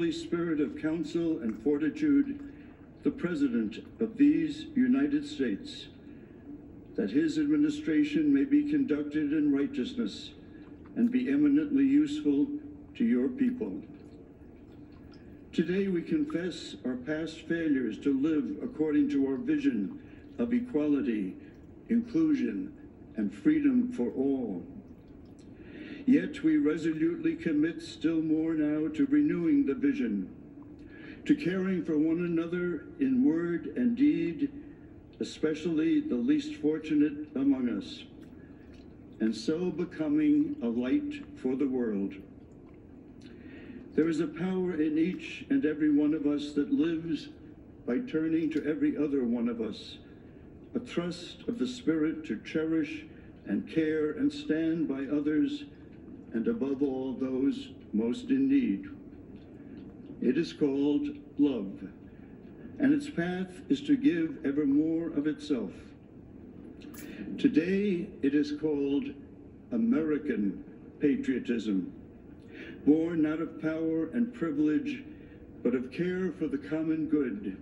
holy spirit of counsel and fortitude the President of these United States, that his administration may be conducted in righteousness and be eminently useful to your people. Today we confess our past failures to live according to our vision of equality, inclusion, and freedom for all. Yet we resolutely commit still more now to renewing the vision, to caring for one another in word and deed, especially the least fortunate among us, and so becoming a light for the world. There is a power in each and every one of us that lives by turning to every other one of us, a trust of the Spirit to cherish and care and stand by others, and above all, those most in need. It is called love, and its path is to give ever more of itself. Today, it is called American patriotism, born not of power and privilege, but of care for the common good,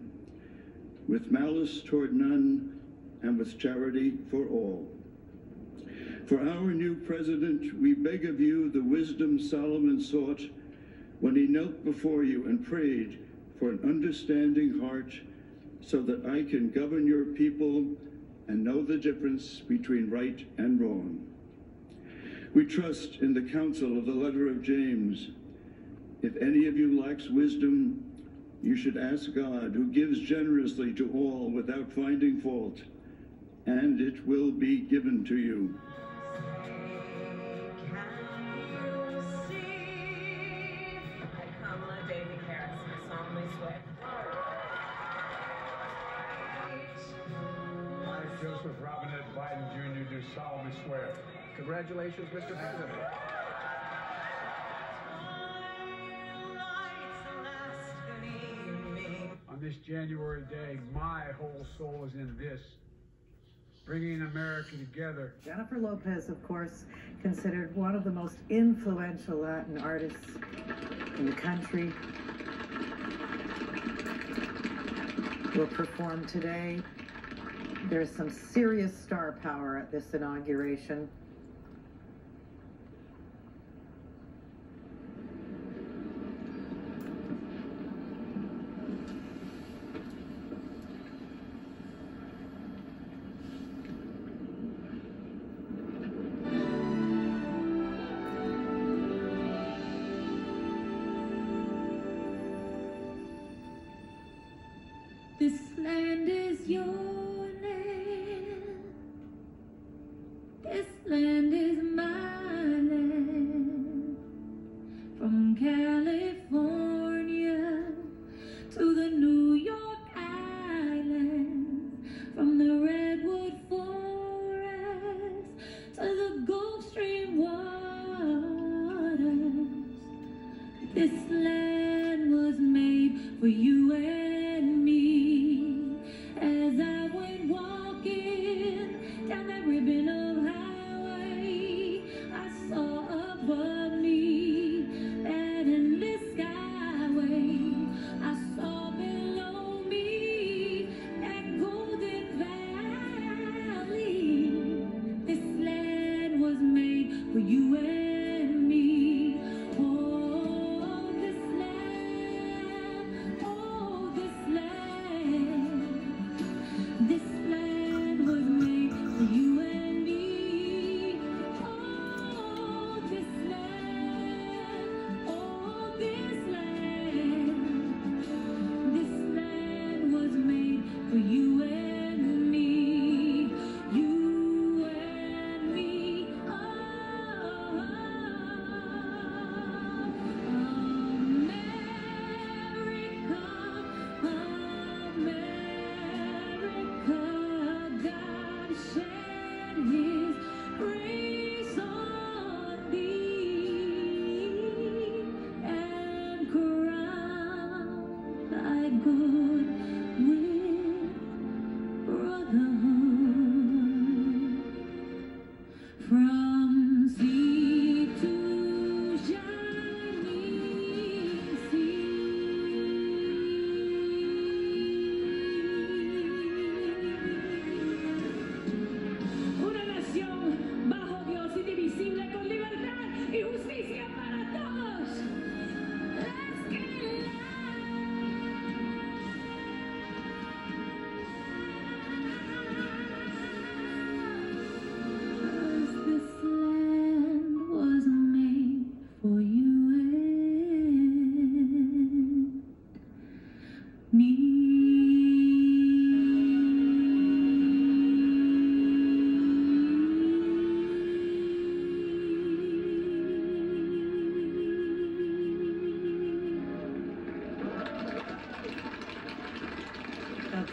with malice toward none and with charity for all. For our new president, we beg of you the wisdom Solomon sought when he knelt before you and prayed for an understanding heart, so that I can govern your people and know the difference between right and wrong. We trust in the counsel of the letter of James. If any of you lacks wisdom, you should ask God, who gives generously to all without finding fault, and it will be given to you. Joseph Robinette Biden Jr. do solemnly swear. Congratulations, Mr. President. On this January day, my whole soul is in this, bringing America together. Jennifer Lopez, of course, considered one of the most influential Latin artists in the country, will perform today. There's some serious star power at this inauguration. This land is your land. This land is my land. From California to the New York Islands, from the Redwood Forest to the Gulf Stream waters. This land was made for you and me. As I went walking down that ribbon of highway, I saw above me that endless skyway. I saw below me that golden valley. This land was made for you and me. Oh, this land, oh,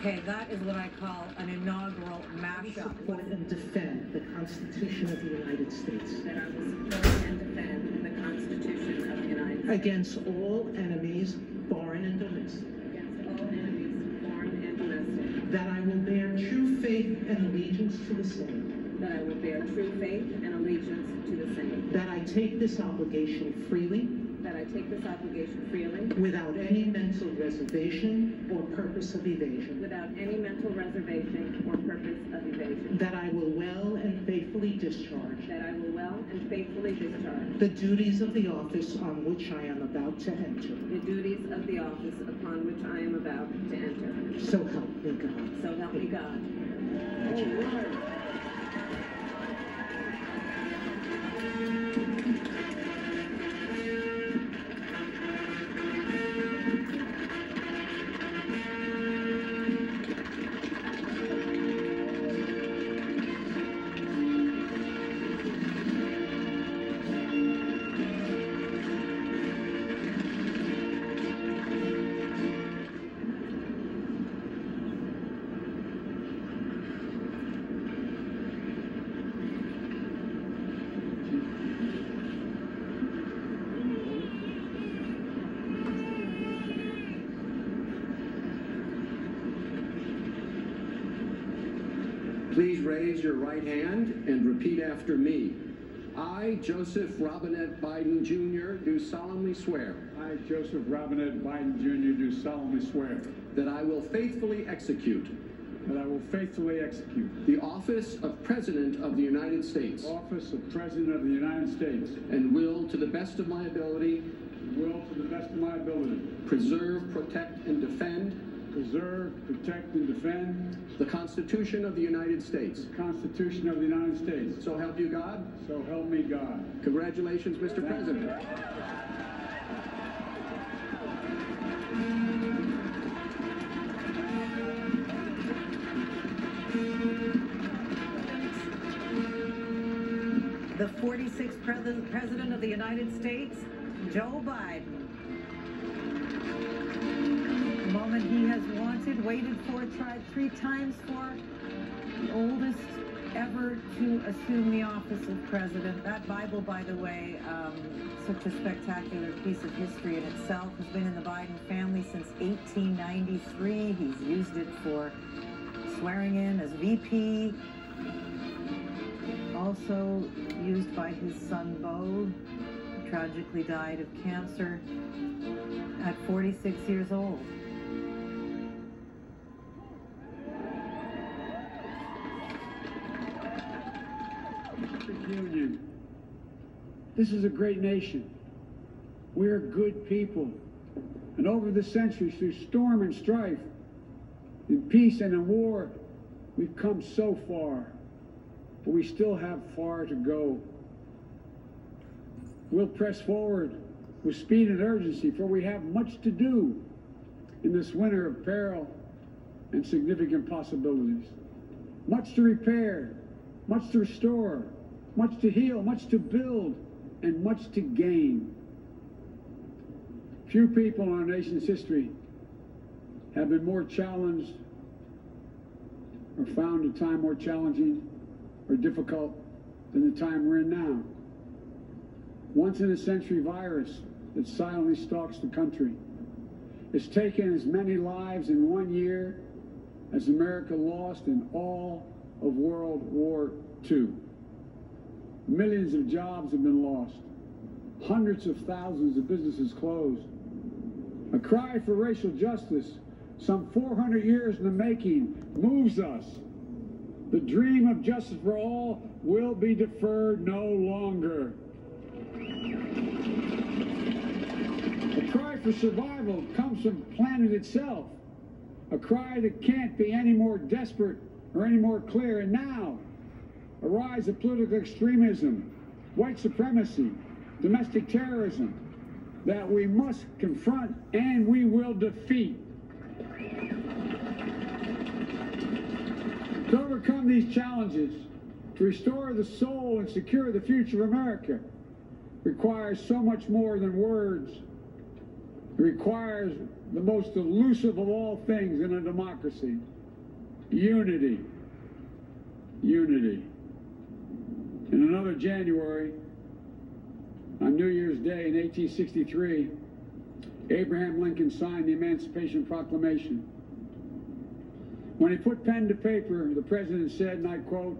Okay, that is what I call an inaugural mashup. Support and defend the Constitution of the United States. That I will support and defend the Constitution of the United States. Against all enemies, foreign and domestic. Against all enemies, foreign and domestic. That I will bear true faith and allegiance to the same. That I will bear true faith and allegiance to the same. That I take this obligation freely. That I take this obligation freely. Without any mental reservation or purpose of evasion. Without any mental reservation or purpose of evasion. That I will well and faithfully discharge. That I will well and faithfully discharge. The duties of the office on which I am about to enter. The duties of the office upon which I am about to enter. So help me God. So help me God. All right. Please raise your right hand and repeat after me. I, Joseph Robinette Biden, Jr., do solemnly swear I, Joseph Robinette Biden, Jr., do solemnly swear that I will faithfully execute that I will faithfully execute the office of President of the United States the office of President of the United States and will, to the best of my ability, to the best of my ability, preserve, protect, and defend preserve, protect, and defend the Constitution of the United States. the Constitution of the United States. So help you God. So help me God. Congratulations, Mr. President. The 46th President of the United States, Joe Biden. The moment he has wanted, waited for, tried 3 times for, the oldest ever to assume the office of president. That Bible, by the way, such a spectacular piece of history in itself, has been in the Biden family since 1893. He's used it for swearing in as VP. Also used by his son Beau, who tragically died of cancer at 46 years old. Union. This is a great nation. We're good people. And over the centuries, through storm and strife, in peace and in war, we've come so far. But we still have far to go. We'll press forward with speed and urgency, for we have much to do in this winter of peril and significant possibilities. Much to repair, much to restore, much to heal, much to build, and much to gain. Few people in our nation's history have been more challenged or found a time more challenging or difficult than the time we're in now. Once-in-a-century virus that silently stalks the country. It's taken as many lives in 1 year as America lost in all of World War II. Millions of jobs have been lost. Hundreds of thousands of businesses closed. A cry for racial justice, some 400 years in the making, moves us. The dream of justice for all will be deferred no longer. A cry for survival comes from the planet itself. A cry that can't be any more desperate or any more clear. And now, a rise of political extremism, white supremacy, domestic terrorism, that we must confront and we will defeat. To overcome these challenges, to restore the soul and secure the future of America, requires so much more than words. It requires the most elusive of all things in a democracy, unity, unity. In another January, on New Year's Day in 1863, Abraham Lincoln signed the Emancipation Proclamation. When he put pen to paper, the president said, and I quote,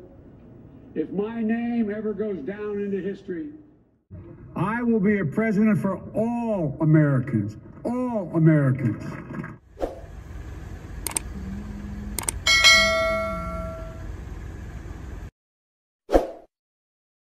"If my name ever goes down into history, I will be a president for all Americans, all Americans."